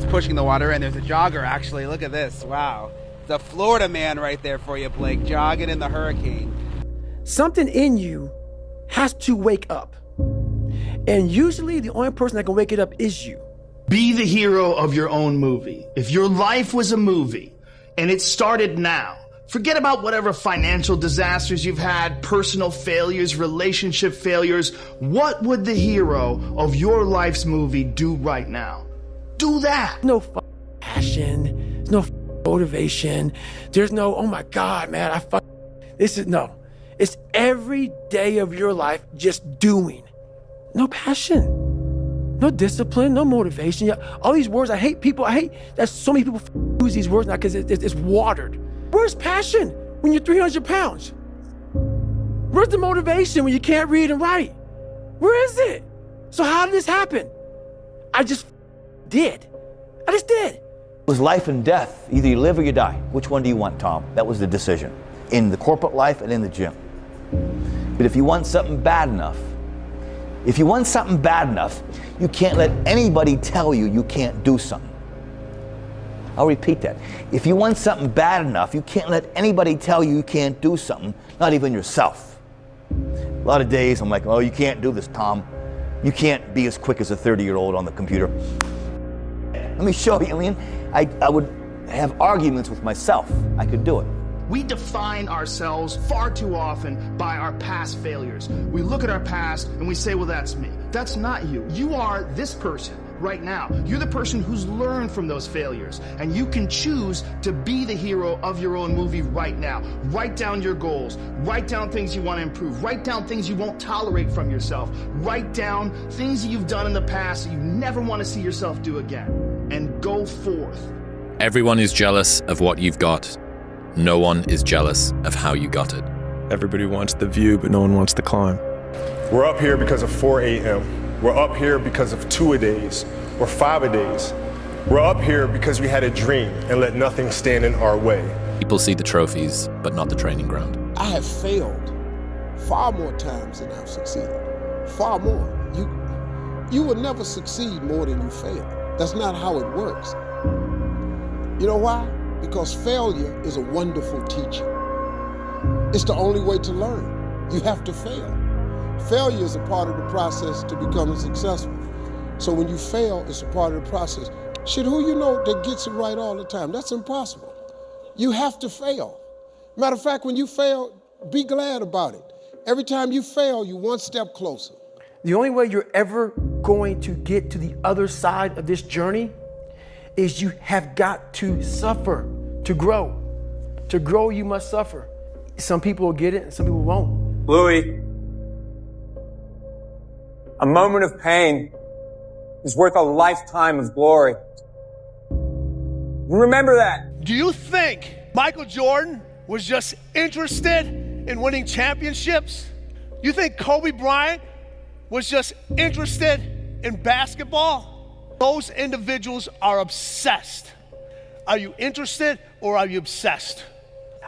pushing the water, and there's a jogger, actually. Look at this. Wow. The Florida man right there for you, Blake, jogging in the hurricane. Something in you has to wake up. And usually the only person that can wake it up is you. Be the hero of your own movie. If your life was a movie and it started now, forget about whatever financial disasters you've had, personal failures, relationship failures. What would the hero of your life's movie do right now? Do that. No passion. There's no motivation. There's no, oh my God, man, no. It's every day of your life just doing. No passion, no discipline, no motivation. All these words, I hate that so many people use these words now because it's watered. Where's passion when you're 300 pounds? Where's the motivation when you can't read and write? Where is it? So how did this happen? I just did. It was life and death. Either you live or you die. Which one do you want, Tom? That was the decision. In the corporate life and in the gym. But if you want something bad enough, you can't let anybody tell you you can't do something. I'll repeat that. If you want something bad enough, you can't let anybody tell you you can't do something, not even yourself. A lot of days I'm like, oh, you can't do this, Tom. You can't be as quick as a 30-year-old on the computer. Let me show you. I would have arguments with myself. I could do it. We define ourselves far too often by our past failures. We look at our past and we say, well, that's me. That's not you. You are this person right now. You're the person who's learned from those failures, and you can choose to be the hero of your own movie right now. Write down your goals. Write down things you want to improve. Write down things you won't tolerate from yourself. Write down things that you've done in the past that you never want to see yourself do again, and go forth. Everyone is jealous of what you've got. No one is jealous of how you got it. Everybody wants the view, but no one wants the climb. We're up here because of 4 a.m. We're up here because of 2-a-days or 5-a-days. We're up here because we had a dream and let nothing stand in our way. People see the trophies, but not the training ground. I have failed far more times than I've succeeded. Far more. You will never succeed more than you fail. That's not how it works. You know why? Because failure is a wonderful teacher. It's the only way to learn. You have to fail. Failure is a part of the process to becoming successful. So when you fail, it's a part of the process. Shit, who you know that gets it right all the time? That's impossible. You have to fail. Matter of fact, when you fail, be glad about it. Every time you fail, you're one step closer. The only way you're ever going to get to the other side of this journey is you have got to suffer to grow. To grow, you must suffer. Some people will get it and some people won't. Louis, a moment of pain is worth a lifetime of glory. Remember that. Do you think Michael Jordan was just interested in winning championships? You think Kobe Bryant was just interested in basketball? Those individuals are obsessed. Are you interested or are you obsessed?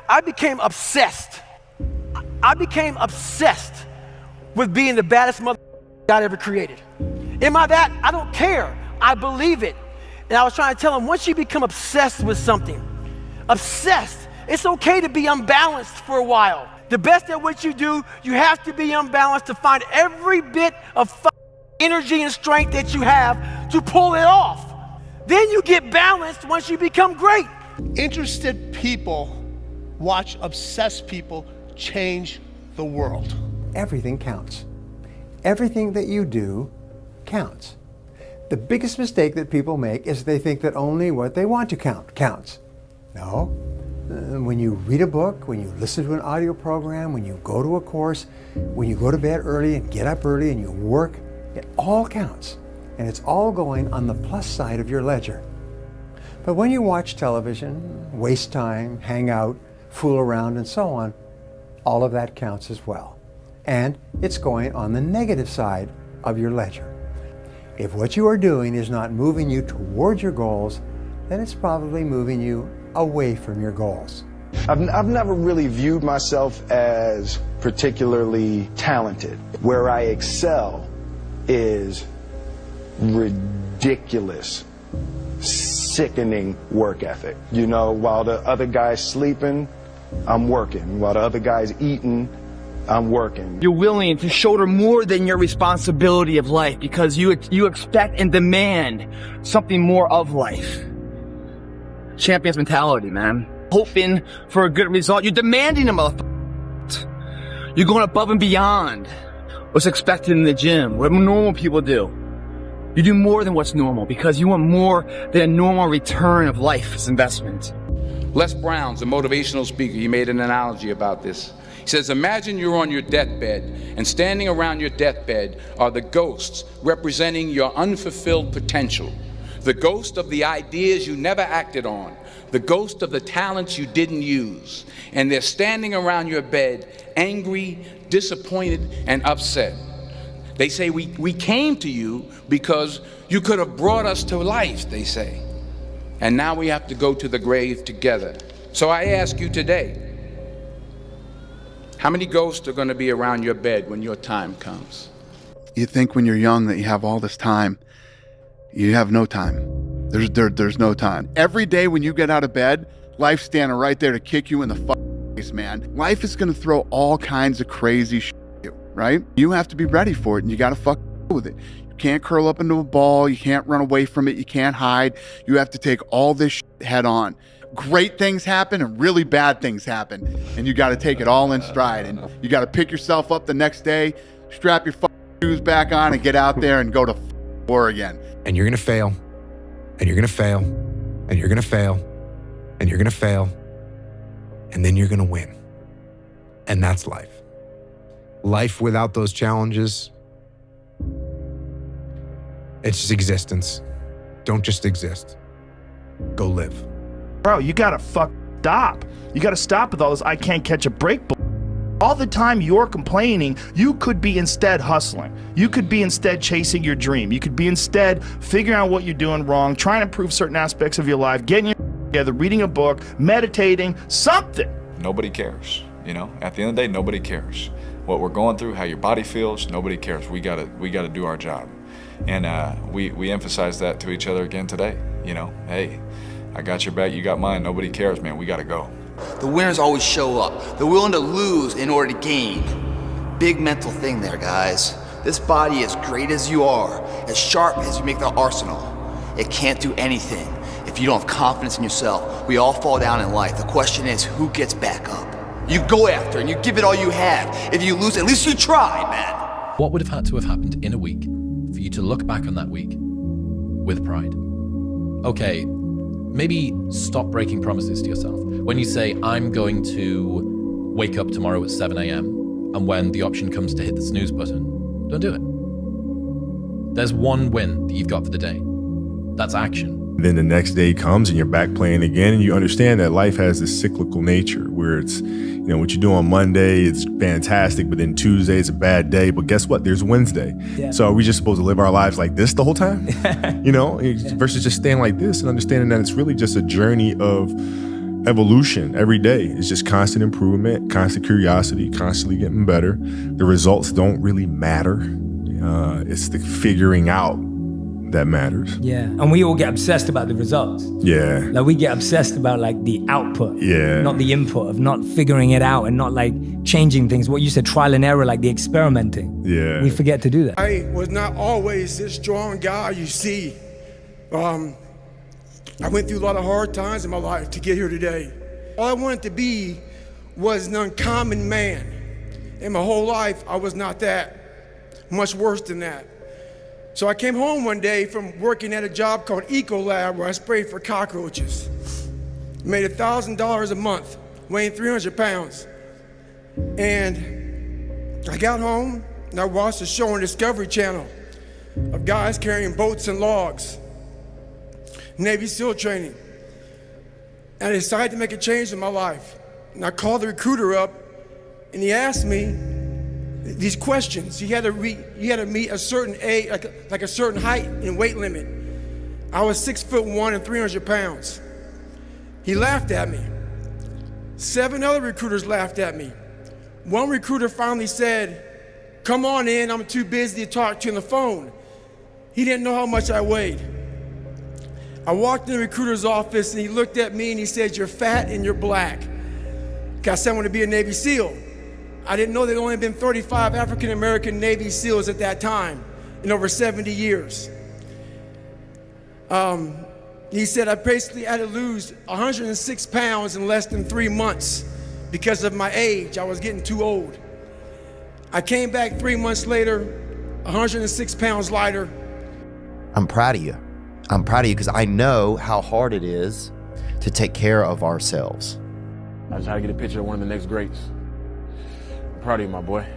I became obsessed. I became obsessed with being the baddest mother God ever created. Am I that? I don't care. I believe it. And I was trying to tell him, once you become obsessed with something, obsessed, it's okay to be unbalanced for a while. The best at what you do, you have to be unbalanced to find every bit of energy and strength that you have to pull it off. Then you get balanced once you become great. Interested people watch obsessed people change the world. Everything counts. Everything that you do counts. The biggest mistake that people make is they think that only what they want to count counts. No. When you read a book, when you listen to an audio program, when you go to a course, when you go to bed early and get up early and you work, it all counts. And it's all going on the plus side of your ledger. But when you watch television, waste time, hang out, fool around, and so on, all of that counts as well. And it's going on the negative side of your ledger. If what you are doing is not moving you towards your goals, then it's probably moving you away from your goals. I've never really viewed myself as particularly talented. Where I excel is ridiculous sickening work ethic. You know, while the other guy's sleeping, I'm working. While the other guy's eating, I'm working. You're willing to shoulder more than your responsibility of life because you expect and demand something more of life. Champion's mentality, man. Hoping for a good result. You're demanding a motherfucker. You're going above and beyond what's expected in the gym, what normal people do. You do more than what's normal because you want more than a normal return of life's investment. Les Brown's a motivational speaker. He made an analogy about this. He says, imagine you're on your deathbed, and standing around your deathbed are the ghosts representing your unfulfilled potential. The ghost of the ideas you never acted on. The ghost of the talents you didn't use. And they're standing around your bed, angry, disappointed, and upset. They say, we came to you because you could have brought us to life, they say. And now we have to go to the grave together. So I ask you today, how many ghosts are going to be around your bed when your time comes? You think when you're young that you have all this time. You have no time. There's no time. Every day when you get out of bed, life's standing right there to kick you in the face, man. Life is going to throw all kinds of crazy shit at you, right? You have to be ready for it, and you got to with it. You can't curl up into a ball. You can't run away from it. You can't hide. You have to take all this shit head on. Great things happen and really bad things happen, and you got to take it all in stride. And you got to pick yourself up the next day, strap your shoes back on, and get out there and go to war again. And you're going to fail, and you're going to fail, and you're going to fail, and you're going to fail, and then you're going to win. And that's life. Life without those challenges, it's just existence. Don't just exist. Go live. Bro, you gotta stop. You gotta stop with all this I can't catch a break. All the time you're complaining, you could be instead hustling. You could be instead chasing your dream. You could be instead figuring out what you're doing wrong, trying to improve certain aspects of your life, getting your together, reading a book, meditating, something. Nobody cares, you know? At the end of the day, nobody cares. What we're going through, how your body feels, nobody cares. We gotta do our job. And we emphasize that to each other again today. You know, hey, I got your back, you got mine, nobody cares, man, we gotta go. The winners always show up. They're willing to lose in order to gain. Big mental thing there, guys. This body, as great as you are, as sharp as you make the arsenal, it can't do anything if you don't have confidence in yourself. We all fall down in life. The question is, who gets back up? You go after and you give it all you have. If you lose, at least you tried, man. What would have had to have happened in a week for you to look back on that week with pride? Okay, maybe stop breaking promises to yourself. When you say, I'm going to wake up tomorrow at 7 a.m., and when the option comes to hit the snooze button, don't do it. There's one win that you've got for the day. That's action. Then the next day comes and you're back playing again, and you understand that life has this cyclical nature where it's, you know, what you do on Monday, it's fantastic, but then Tuesday is a bad day. But guess what? There's Wednesday. Yeah. So are we just supposed to live our lives like this the whole time? You know, versus just staying like this and understanding that it's really just a journey of evolution every day. It's just constant improvement, constant curiosity, constantly getting better. The results don't really matter. It's the figuring out that matters. Yeah, and we all get obsessed about the results. Yeah. Like we get obsessed about like the output, yeah, not the input, of not figuring it out and not like changing things. What you said, trial and error, like the experimenting. Yeah. We forget to do that. I was not always this strong guy you see. I went through a lot of hard times in my life to get here today. All I wanted to be was an uncommon man. In my whole life, I was not that. Much worse than that. So I came home one day from working at a job called Ecolab where I sprayed for cockroaches. Made $1,000 a month, weighing 300 pounds. And I got home and I watched a show on Discovery Channel of guys carrying boats and logs, Navy SEAL training. And I decided to make a change in my life. And I called the recruiter up and he asked me these questions. You had to meet a certain age, like a certain height and weight limit. I was 6'1" and 300 pounds. He laughed at me. 7 other recruiters laughed at me. One recruiter finally said, "Come on in, I'm too busy to talk to you on the phone." He didn't know how much I weighed. I walked in the recruiter's office and he looked at me and he said, "You're fat and you're black." I said I wanted to be a Navy SEAL. I didn't know there had only been 35 African-American Navy SEALs at that time in over 70 years. He said I basically had to lose 106 pounds in less than 3 months because of my age. I was getting too old. I came back 3 months later, 106 pounds lighter. I'm proud of you. I'm proud of you because I know how hard it is to take care of ourselves. I just had to get a picture of one of the next greats. I'm proud of you, my boy.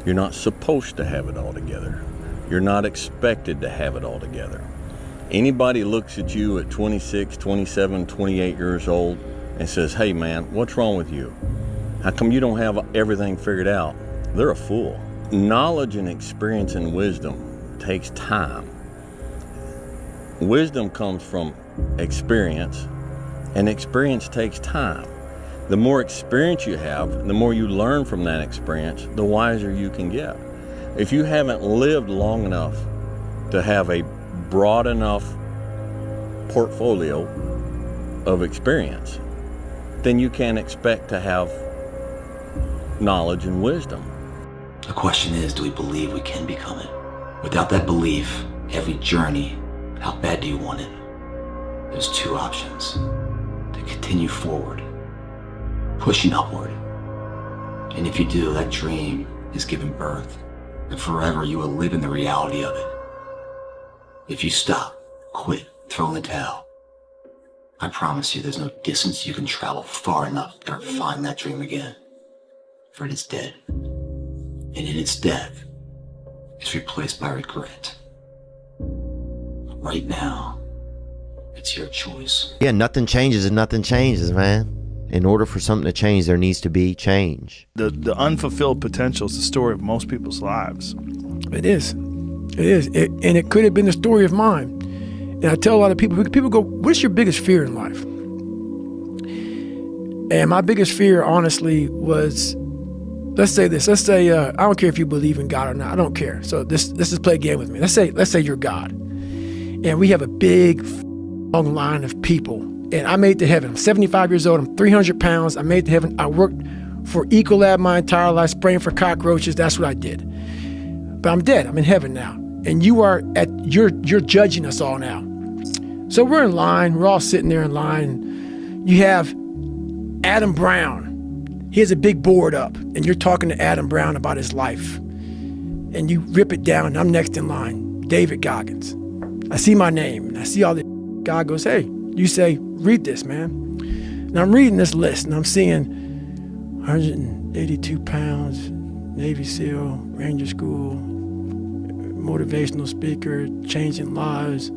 You're not supposed to have it all together. You're not expected to have it all together. Anybody looks at you at 26, 27, 28 years old and says, "Hey man, what's wrong with you? How come you don't have everything figured out?" They're a fool. Knowledge and experience and wisdom takes time. Wisdom comes from experience, and experience takes time. The more experience you have, the more you learn from that experience, the wiser you can get. If you haven't lived long enough to have a broad enough portfolio of experience, then you can't expect to have knowledge and wisdom. The question is, do we believe we can become it? Without that belief, every journey, how bad do you want it? There's two options. To continue forward, pushing upward. And if you do, that dream is given birth, and forever you will live in the reality of it. If you stop, quit, throw in the towel, I promise you there's no distance you can travel far enough to ever find that dream again. For it is dead. And in its death, it's replaced by regret. Right now, it's your choice. Yeah, nothing changes and nothing changes, man. In order for something to change, there needs to be change. The unfulfilled potential is the story of most people's lives. It is. It is. And it could have been the story of mine. And I tell a lot of people go, "What's your biggest fear in life?" And my biggest fear, honestly, was, let's say this. Let's say, I don't care if you believe in God or not. I don't care. So let's just play a game with me. Let's say you're God. And we have a big long line of people. And I made it to heaven. I'm 75 years old. I'm 300 pounds. I made it to heaven. I worked for Ecolab my entire life, spraying for cockroaches. That's what I did. But I'm dead. I'm in heaven now. And you're judging us all now. So we're in line. We're all sitting there in line. You have Adam Brown. He has a big board up. And you're talking to Adam Brown about his life. And you rip it down. And I'm next in line. David Goggins. I see my name. And I see all this. God goes, "Hey." You say, "Read this, man." And I'm reading this list, and I'm seeing 182 pounds, Navy SEAL, Ranger School, motivational speaker, changing lives.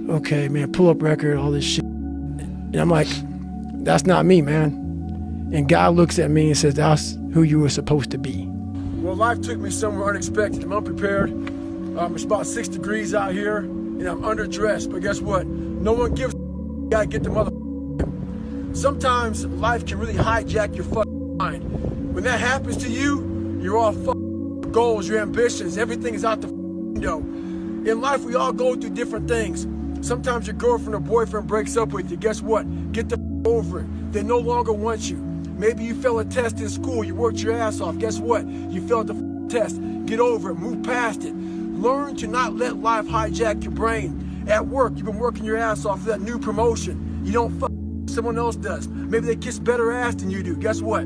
Okay, man, pull-up record, all this shit. And I'm like, that's not me, man. And God looks at me and says, "That's who you were supposed to be." Well, life took me somewhere unexpected. I'm unprepared. It's about 6 degrees out here, and I'm underdressed. But guess what? No one gives a gotta get the mother. Sometimes life can really hijack your fucking mind. When that happens to you, you're all fucking goals, your ambitions, everything is out the window. In life, we all go through different things. Sometimes your girlfriend or boyfriend breaks up with you. Guess what? Get the over it. They no longer want you. Maybe you failed a test in school. You worked your ass off. Guess what? You failed the test. Get over it. Move past it. Learn to not let life hijack your brain. At work, you've been working your ass off for that new promotion. You don't fuck someone else does. Maybe they kiss better ass than you do. Guess what?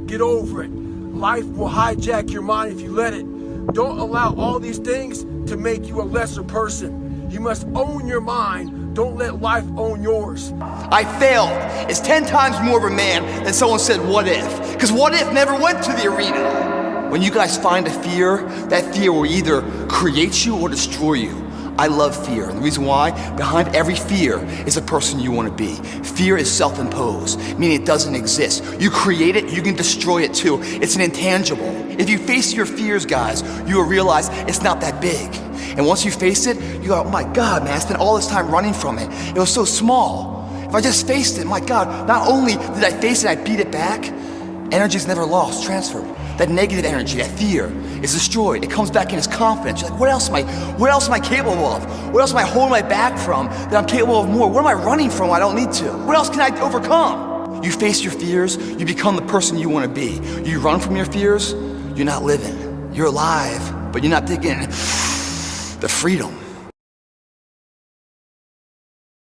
Get over it. Life will hijack your mind if you let it. Don't allow all these things to make you a lesser person. You must own your mind. Don't let life own yours. I failed. It's 10 times more of a man than someone said, "What if?" Because what if never went to the arena. When you guys find a fear, that fear will either create you or destroy you. I love fear, and the reason why, behind every fear is a person you want to be. Fear is self-imposed, meaning it doesn't exist. You create it, you can destroy it too. It's an intangible. If you face your fears, guys, you will realize it's not that big. And once you face it, you go, "Oh my God, man, I spent all this time running from it. It was so small. If I just faced it, my God, not only did I face it, I beat it back, energy's never lost, transferred. that negative energy, that fear is destroyed. It comes back in as confidence. You're like, what else am I capable of? What else am I holding my back from that I'm capable of more? What am I running from I don't need to? What else can I overcome? You face your fears, you become the person you want to be. You run from your fears, you're not living. You're alive, but you're not taking the freedom.